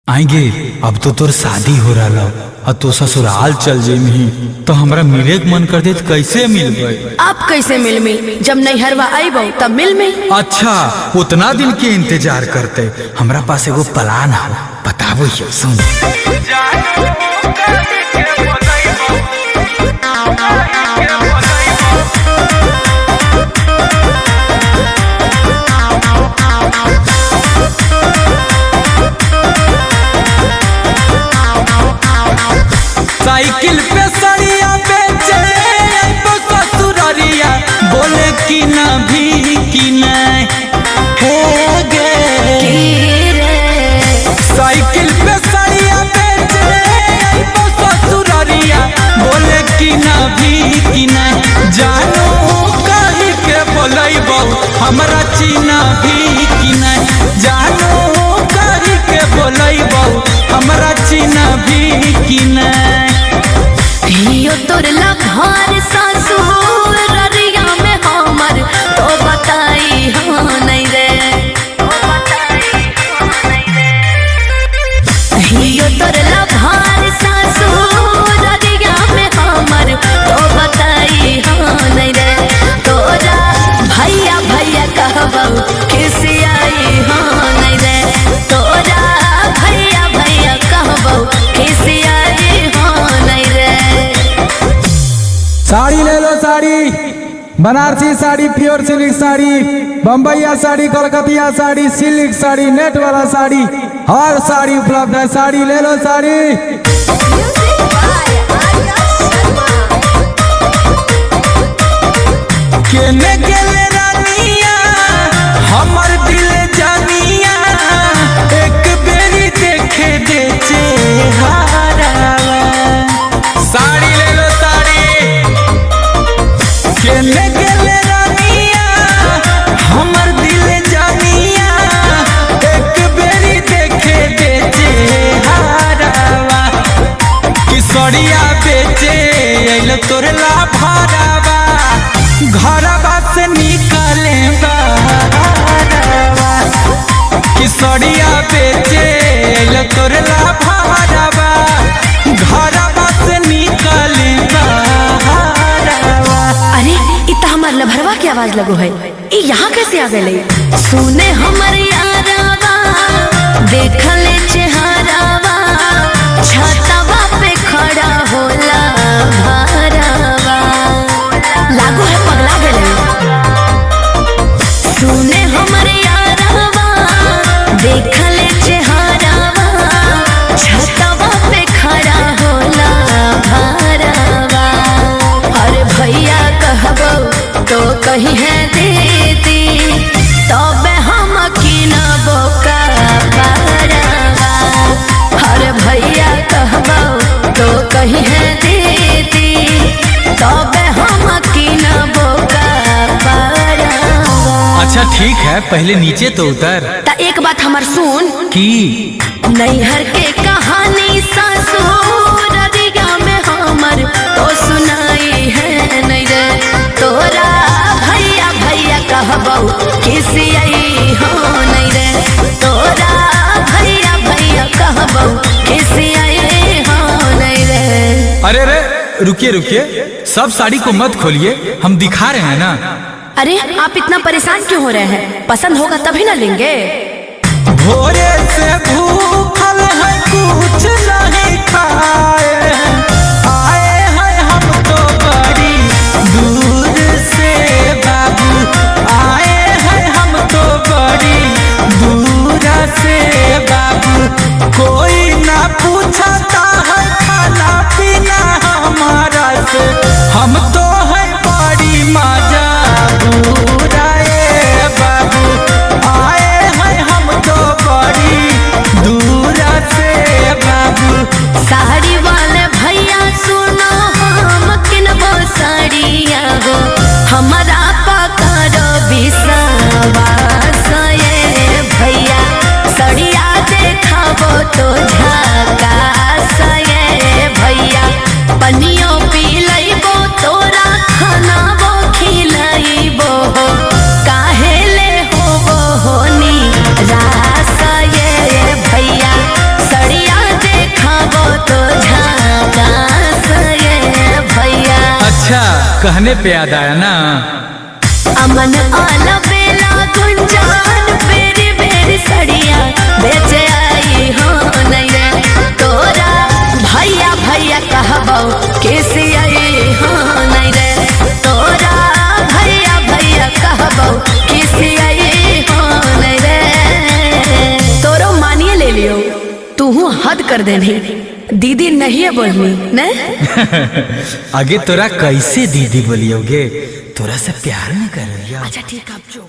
आएंगे। अब तो तोर शादी हो रहा और तो ससुराल चल जेमी तो हमरा मिले के मन कर दे कैसे मिल गए। आप कैसे मिल जब नैहरवा आईबो तब मिल में। अच्छा उतना दिन के इंतजार करते हमरा पास एगो प्लान है बताबो ये सुन। साइकिल पे सड़िया बेचे तो ससुररिया बोले कि ना भी कि नहीं हो गे। साइकिल पे सड़िया बेचे तो ससुररिया बोले कि ना भी कि नहीं जानो कहीं के बोलैबो हमरा चीना भी कि नहीं जानो कहीं के बोलैबो हमरा चीना भी कि नहीं। यो तोरला भार सासुर ररिया में हमर तो बताई हाँ नहीं रे। यो तोरला भार सासुर ररिया में हमर तो बताई हाँ नहीं रे। तोरा भैया भैया कहबो किसी आई हाँ नहीं रे। तोरा भैया भैया कहबो किसी आई हाँ नहीं रे। साड़ी ले लो साड़ी, बनारसी साड़ी, प्योर सिल्क साड़ी, बम्बईया साड़ी, कलकतिया साड़ी, सिल्क साड़ी, नेट वाला साड़ी, हर साड़ी उपलब्ध है। साड़ी ले लो साड़ी। केने गेले रानिया हमर दिल जानिया एक बेरी देखे दे चेहरावा। साड़ी ले लो साड़ी। केने गेले रानिया हमर दिल जानिया एक बेरी देखे दे चेहरावा। किसरिया बेचे अइल तोरला भारावा घरवा से निकले बाहरवा। किसरिया बेचे तोरला भारवा घरवा से निकले बाहरवा। अरे इतना हमार लभरवा की आवाज लगो है ये यहाँ कैसे आ गए। सुने हमर यारावा देखले चेहरावा छातावा पे खड़ा होला भारवा लागो है पगला गए। सुने हमर यारावा देखले चेहरावा छातावा पे खड़ा होला भारवा। अरे भैया कहबो तो कहीं है दीदी तबे हम किनबो का भारवा। अरे भैया कहबो तो कहीं है दीदी तबे हम किनबो का भारवा। अच्छा ठीक है पहले नीचे तो उतर। ता एक बात हमार सुन की नैहर के कहानी सासुर ररिया में हमर तो सुनाई है नहीं रे। तोरा भैया भैया कहबो किसी आई हो नहीं रे। तोरा भैया भैया कहबो किसी आई हो नहीं रे। अरे रे रुकिए रुकिए सब साड़ी को मत खोलिए हम दिखा रहे हैं ना। अरे आप इतना परेशान क्यों हो रहे हैं पसंद होगा तभी ना लेंगे। भोरे से भूखल है कुछ नहीं खाए आए हैं हम तो बड़ी दूर से बाबू आए हैं हम तो बड़ी दूर से बाबू। कोई ना पूछता है खाना पीना हमारा से हम तो है बड़ी मजा बाबू आए हैं हम तो बड़ी दूर से बाबू। साड़ी वाले भैया सुनो हम किनबो साड़िया हो हमारा पकड़ो विश्वास ये भैया साड़िया देखाबो तो झकास कहने पे याद आया ना। अमन आला बेला गुंजान बेरी बेरी सड़िया बेचे आई हो नहीं रे तोरा भैया भैया कहबो कैसे आई हो नहीं रे तोरा भैया भैया कहबो कैसे आई हो नहीं रे तोरो मानिए ले लियो तू हद कर देनी दीदी नहीं है बोलनी ने आगे तोरा कैसे दीदी बोलियोगे, तोरा से प्यार न कर। अच्छा ठीक है अब जो